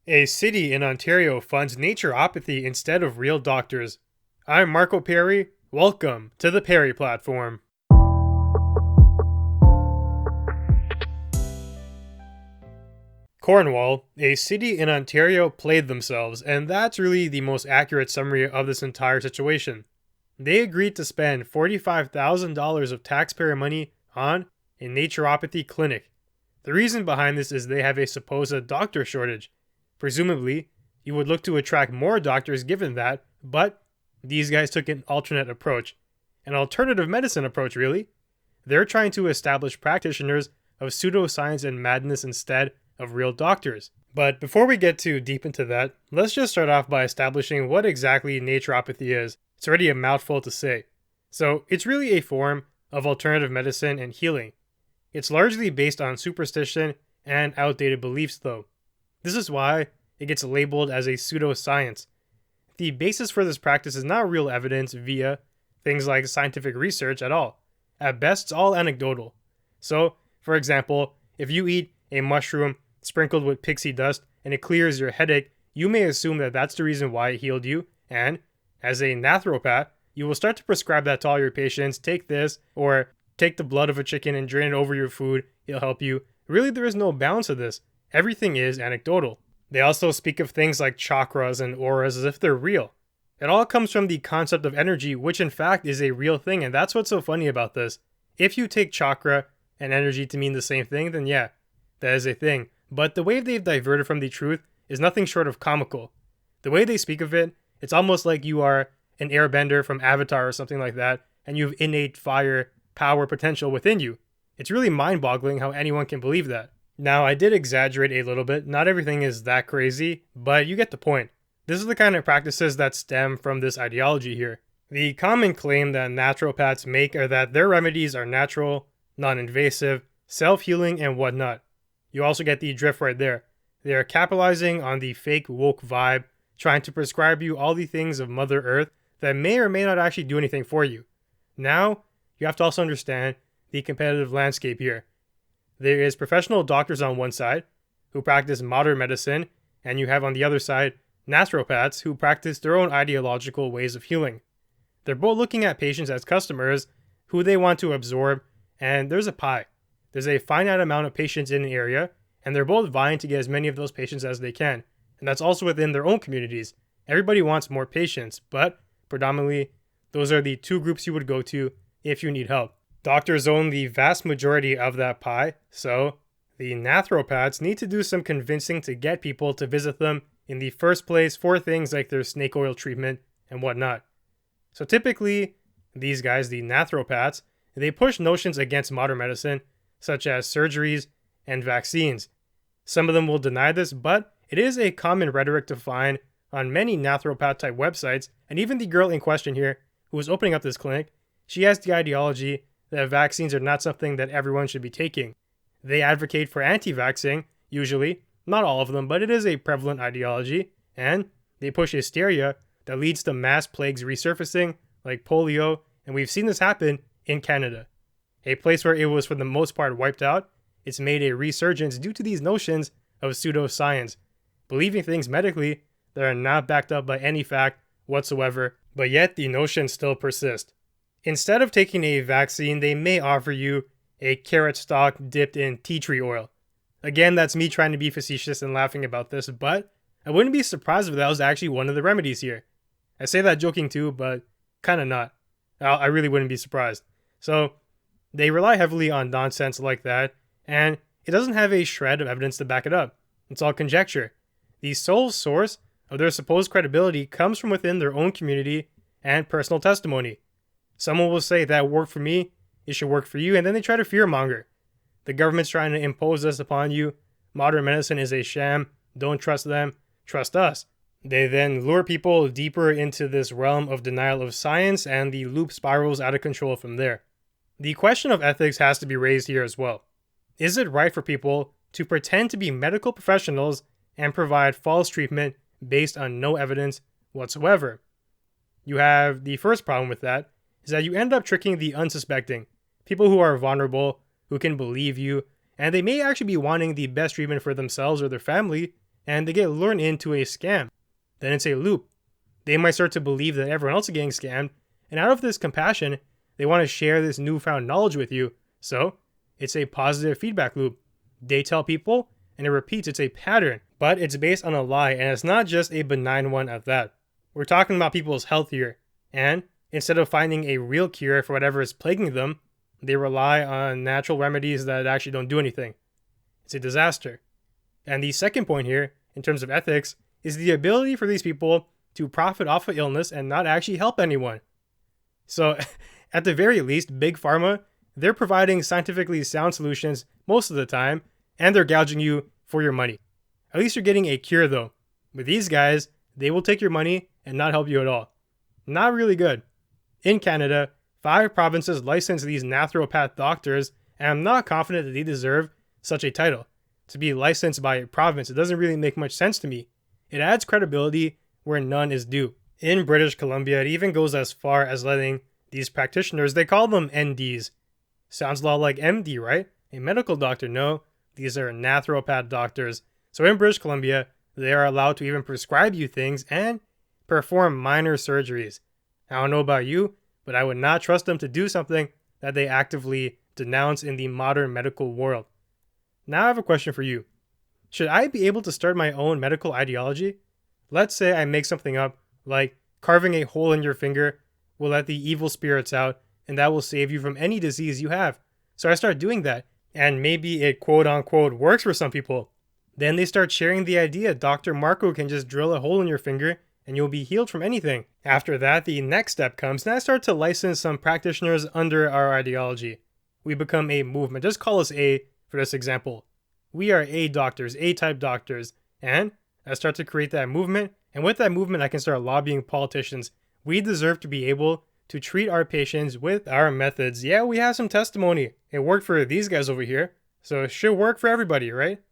A city in Ontario funds naturopathy instead of real doctors. I'm Marco Perri. Welcome to the Perri platform. Cornwall, a city in Ontario, played themselves, and that's really the most accurate summary of this entire situation. They agreed to spend $45,000 of taxpayer money on a naturopathy clinic. The reason behind this is they have a supposed doctor shortage. Presumably, you would look to attract more doctors given that, but these guys took an alternate approach. An alternative medicine approach, really. They're trying to establish practitioners of pseudoscience and madness instead of real doctors. But before we get too deep into that, let's just start off by establishing what exactly naturopathy is. It's already a mouthful to say. So, it's really a form of alternative medicine and healing. It's largely based on superstition and outdated beliefs, though. This is why it gets labeled as a pseudoscience. The basis for this practice is not real evidence via things like scientific research at all. At best, it's all anecdotal. So, for example, if you eat a mushroom sprinkled with pixie dust and it clears your headache, you may assume that that's the reason why it healed you, and as a naturopath, you will start to prescribe that to all your patients. Take this, or take the blood of a chicken and drain it over your food, it'll help you. Really, there is no balance to this. Everything is anecdotal. They also speak of things like chakras and auras as if they're real. It all comes from the concept of energy, which in fact is a real thing, and that's what's so funny about this. If you take chakra and energy to mean the same thing, then yeah, that is a thing. But the way they've diverted from the truth is nothing short of comical. The way they speak of it, it's almost like you are an airbender from Avatar or something like that, and you have innate fire, power, potential within you. It's really mind-boggling how anyone can believe that. Now, I did exaggerate a little bit. Not everything is that crazy, but you get the point. This is the kind of practices that stem from this ideology here. The common claim that naturopaths make are that their remedies are natural, non-invasive, self-healing, and whatnot. You also get the drift right there. They are capitalizing on the fake woke vibe, trying to prescribe you all the things of Mother Earth that may or may not actually do anything for you. Now, you have to also understand the competitive landscape here. There is professional doctors on one side who practice modern medicine, and you have on the other side naturopaths who practice their own ideological ways of healing. They're both looking at patients as customers who they want to absorb, and there's a pie. There's a finite amount of patients in an area, and they're both vying to get as many of those patients as they can. And that's also within their own communities. Everybody wants more patients, but predominantly, those are the two groups you would go to if you need help. Doctors own the vast majority of that pie, so the naturopaths need to do some convincing to get people to visit them in the first place for things like their snake oil treatment and whatnot. So typically, these guys, the naturopaths, they push notions against modern medicine, such as surgeries and vaccines. Some of them will deny this, but it is a common rhetoric to find on many naturopath-type websites, and even the girl in question here, who was opening up this clinic, she has the ideology that vaccines are not something that everyone should be taking. They advocate for anti-vaxxing, usually, not all of them, but it is a prevalent ideology, and they push hysteria that leads to mass plagues resurfacing, like polio, and we've seen this happen in Canada. A place where it was for the most part wiped out, it's made a resurgence due to these notions of pseudoscience, believing things medically that are not backed up by any fact whatsoever, but yet the notions still persist. Instead of taking a vaccine, they may offer you a carrot stalk dipped in tea tree oil. Again, that's me trying to be facetious and laughing about this, but I wouldn't be surprised if that was actually one of the remedies here. I say that joking too, but kind of not. I really wouldn't be surprised. So, they rely heavily on nonsense like that, and it doesn't have a shred of evidence to back it up. It's all conjecture. The sole source of their supposed credibility comes from within their own community and personal testimony. Someone will say, that worked for me, it should work for you, and then they try to fearmonger. The government's trying to impose this upon you. Modern medicine is a sham. Don't trust them. Trust us. They then lure people deeper into this realm of denial of science, and the loop spirals out of control from there. The question of ethics has to be raised here as well. Is it right for people to pretend to be medical professionals and provide false treatment based on no evidence whatsoever? You have the first problem with that, is that you end up tricking the unsuspecting, people who are vulnerable, who can believe you, and they may actually be wanting the best treatment for themselves or their family, and they get lured into a scam. Then it's a loop. They might start to believe that everyone else is getting scammed, and out of this compassion, they want to share this newfound knowledge with you. So it's a positive feedback loop. They tell people, and it repeats. It's a pattern, but it's based on a lie, and it's not just a benign one at that. We're talking about people's health here, and instead of finding a real cure for whatever is plaguing them, they rely on natural remedies that actually don't do anything. It's a disaster. And the second point here, in terms of ethics, is the ability for these people to profit off of illness and not actually help anyone. So, at the very least, Big Pharma, they're providing scientifically sound solutions most of the time, and they're gouging you for your money. At least you're getting a cure though. With these guys, they will take your money and not help you at all. Not really good. In Canada, 5 provinces license these naturopath doctors, and I'm not confident that they deserve such a title. To be licensed by a province, it doesn't really make much sense to me. It adds credibility where none is due. In British Columbia, it even goes as far as letting these practitioners, they call them NDs. Sounds a lot like MD, right? A medical doctor. No, these are naturopath doctors. So in British Columbia, they are allowed to even prescribe you things and perform minor surgeries. I don't know about you, but I would not trust them to do something that they actively denounce in the modern medical world. Now I have a question for you. Should I be able to start my own medical ideology? Let's say I make something up, like carving a hole in your finger will let the evil spirits out, and that will save you from any disease you have. So I start doing that, and maybe it quote-unquote works for some people. Then they start sharing the idea Dr. Marco can just drill a hole in your finger and you'll be healed from anything. After that, the next step comes, and I start to license some practitioners under our ideology. We become a movement. Just call us A for this example. We are A doctors, A-type doctors, and I start to create that movement, and with that movement, I can start lobbying politicians. We deserve to be able to treat our patients with our methods. Yeah, we have some testimony. It worked for these guys over here, so it should work for everybody, right?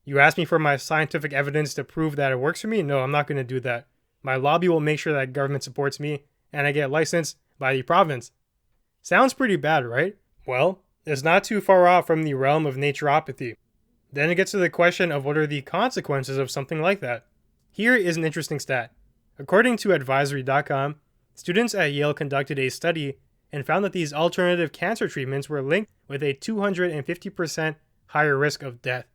You asked me for my scientific evidence to prove that it works for me? No, I'm not going to do that. My lobby will make sure that government supports me, and I get licensed by the province. Sounds pretty bad, right? Well, it's not too far off from the realm of naturopathy. Then it gets to the question of what are the consequences of something like that. Here is an interesting stat. According to advisory.com, students at Yale conducted a study and found that these alternative cancer treatments were linked with a 250% higher risk of death.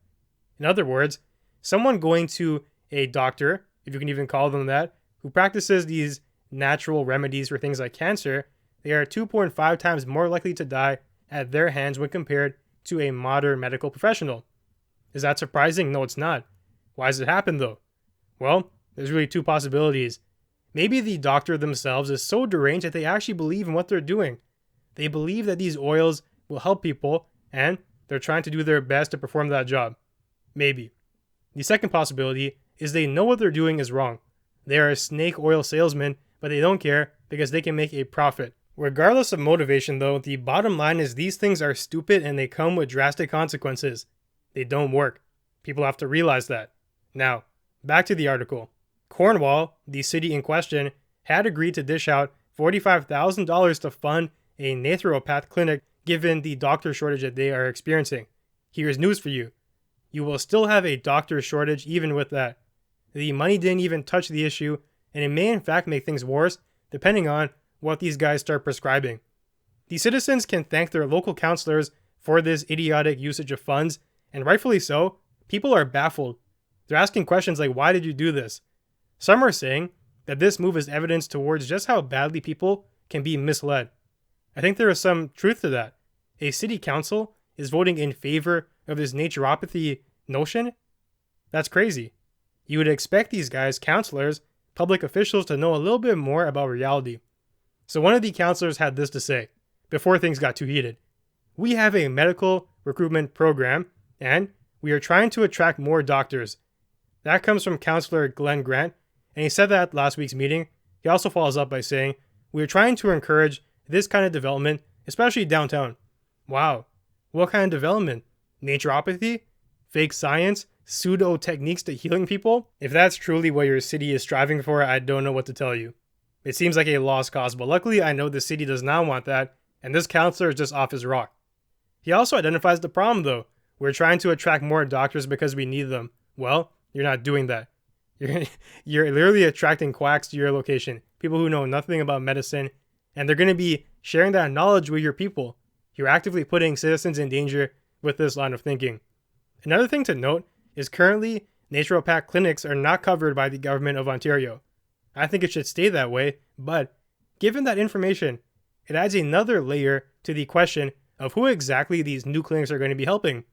In other words, someone going to a doctor, if you can even call them that, who practices these natural remedies for things like cancer, they are 2.5 times more likely to die at their hands when compared to a modern medical professional. Is that surprising? No, it's not. Why does it happen though? Well, there's really 2 possibilities. Maybe the doctor themselves is so deranged that they actually believe in what they're doing. They believe that these oils will help people, and they're trying to do their best to perform that job. Maybe. The second possibility is they know what they're doing is wrong. They are a snake oil salesman, but they don't care because they can make a profit. Regardless of motivation though, the bottom line is these things are stupid and they come with drastic consequences. They don't work. People have to realize that. Now, back to the article. Cornwall, the city in question, had agreed to dish out $45,000 to fund a naturopath clinic given the doctor shortage that they are experiencing. Here's news for you. You will still have a doctor shortage even with that. The money didn't even touch the issue, and it may in fact make things worse depending on what these guys start prescribing. The citizens can thank their local counselors for this idiotic usage of funds, and rightfully so. People are baffled. They're asking questions like, why did you do this? Some are saying that this move is evidence towards just how badly people can be misled. I think there is some truth to that. A city council is voting in favor of this naturopathy notion? That's crazy. You would expect these guys, counselors, public officials, to know a little bit more about reality. So one of the counselors had this to say, before things got too heated. We have a medical recruitment program, and we are trying to attract more doctors. That comes from Counselor Glenn Grant, and he said that at last week's meeting. He also follows up by saying, we are trying to encourage this kind of development, especially downtown. Wow. What kind of development? Naturopathy? Fake science? Pseudo techniques to healing people? If that's truly what your city is striving for, I don't know what to tell you. It seems like a lost cause, but luckily I know the city does not want that, and this counselor is just off his rock. He also identifies the problem though. We're trying to attract more doctors because we need them. Well, You're not doing that. You're, you're literally attracting quacks to your location, people who know nothing about medicine, and they're going to be sharing that knowledge with your people. You're actively putting citizens in danger with this line of thinking. Another thing to note is currently naturopath clinics are not covered by the government of Ontario. I think it should stay that way, but given that information, it adds another layer to the question of who exactly these new clinics are going to be helping.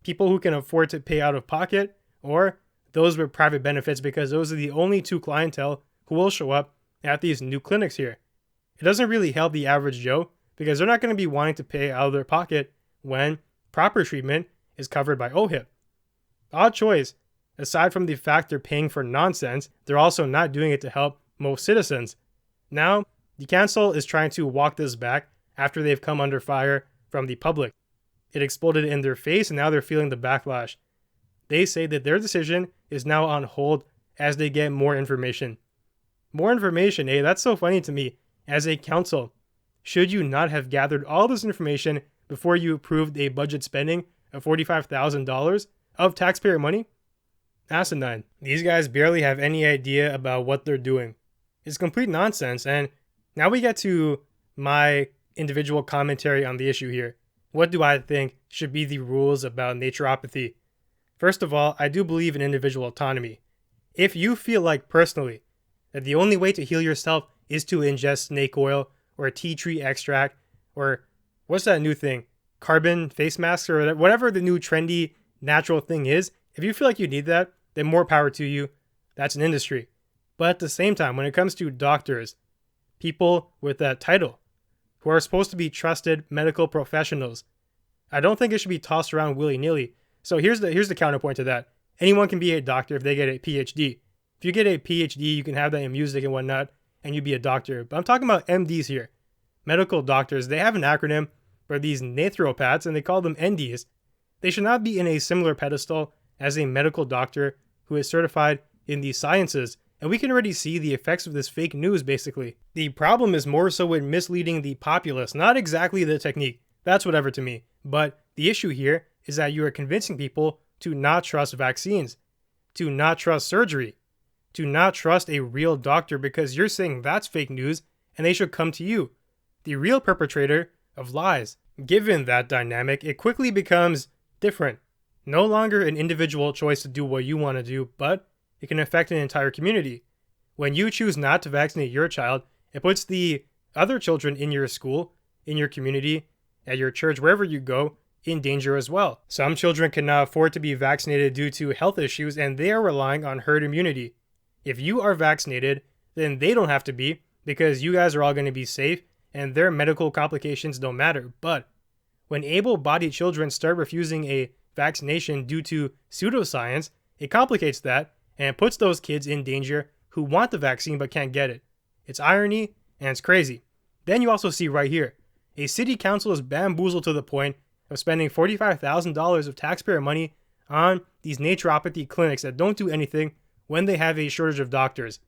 People who can afford to pay out of pocket, or those with private benefits, because those are the only two clientele who will show up at these new clinics here. It doesn't really help the average Joe because they're not going to be wanting to pay out of their pocket when proper treatment is covered by OHIP. Odd choice. Aside from the fact they're paying for nonsense, they're also not doing it to help most citizens. Now, the council is trying to walk this back after they've come under fire from the public. It exploded in their face and now they're feeling the backlash. They say that their decision is now on hold as they get more information. More information, eh? That's so funny to me. As a council, should you not have gathered all this information before you approved a budget spending of $45,000 of taxpayer money? Asinine. These guys barely have any idea about what they're doing. It's complete nonsense, and now we get to my individual commentary on the issue here. What do I think should be the rules about naturopathy? First of all, I do believe in individual autonomy. If you feel like personally that the only way to heal yourself is to ingest snake oil or tea tree extract or what's that new thing? Carbon face masks or whatever the new trendy natural thing is. If you feel like you need that, then more power to you. That's an industry. But at the same time, when it comes to doctors, people with that title, who are supposed to be trusted medical professionals, I don't think it should be tossed around willy-nilly. So here's the counterpoint to that. Anyone can be a doctor if they get a PhD. If you get a PhD, you can have that in music and whatnot, and you'd be a doctor. But I'm talking about MDs here. Medical doctors, they have an acronym for these naturopaths, and they call them NDs. They should not be in a similar pedestal as a medical doctor who is certified in these sciences. And we can already see the effects of this fake news, basically. The problem is more so with misleading the populace, not exactly the technique. That's whatever to me. But the issue here is that you are convincing people to not trust vaccines, to not trust surgery, to not trust a real doctor because you're saying that's fake news and they should come to you, the real perpetrator of lies. Given that dynamic, it quickly becomes different. No longer an individual choice to do what you want to do, but it can affect an entire community. When you choose not to vaccinate your child, it puts the other children in your school, in your community, at your church, wherever you go, in danger as well. Some children cannot afford to be vaccinated due to health issues and they are relying on herd immunity. If you are vaccinated, then they don't have to be because you guys are all going to be safe and their medical complications don't matter. But when able-bodied children start refusing a vaccination due to pseudoscience, it complicates that and puts those kids in danger who want the vaccine but can't get it. It's irony and it's crazy. Then you also see right here, a city council is bamboozled to the point of spending $45,000 of taxpayer money on these naturopathy clinics that don't do anything when they have a shortage of doctors.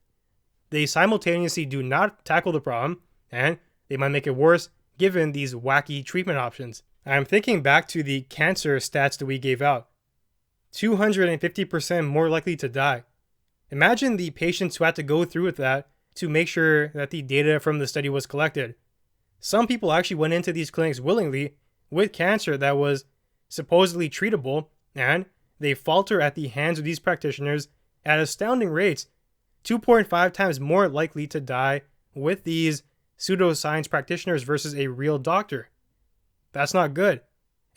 They simultaneously do not tackle the problem, and they might make it worse given these wacky treatment options. I'm thinking back to the cancer stats that we gave out. 250% more likely to die. Imagine the patients who had to go through with that to make sure that the data from the study was collected. Some people actually went into these clinics willingly with cancer that was supposedly treatable, and they falter at the hands of these practitioners at astounding rates, 2.5 times more likely to die with these pseudoscience practitioners versus a real doctor. That's not good.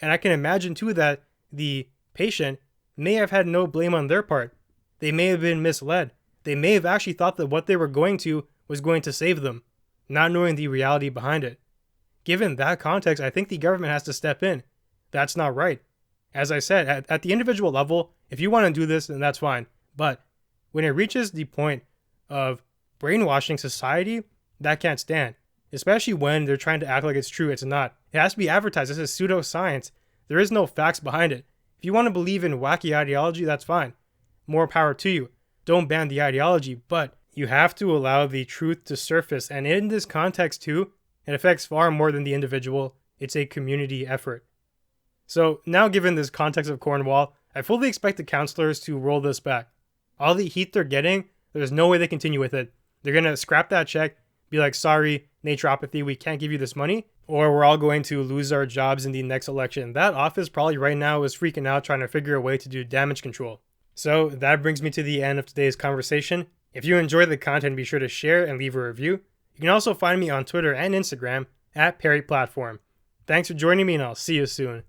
And I can imagine too that the patient may have had no blame on their part. They may have been misled. They may have actually thought that what they were going to was going to save them, not knowing the reality behind it. Given that context, I think the government has to step in. That's not right. As I said, at the individual level, if you want to do this, then that's fine. But when it reaches the point of brainwashing society, that can't stand. Especially when they're trying to act like it's true, it's not. It has to be advertised. This is pseudoscience. There is no facts behind it. If you want to believe in wacky ideology, that's fine. More power to you. Don't ban the ideology, but you have to allow the truth to surface. And in this context too, it affects far more than the individual. It's a community effort. So now given this context of Cornwall, I fully expect the councillors to roll this back. all the heat they're getting, there's no way they continue with it. They're going to scrap that check, be like, sorry, naturopathy, we can't give you this money, or we're all going to lose our jobs in the next election. That office probably right now is freaking out trying to figure a way to do damage control. So that brings me to the end of today's conversation. If you enjoyed the content, be sure to share and leave a review. You can also find me on Twitter and Instagram at Perri Platform. Thanks for joining me, and I'll see you soon.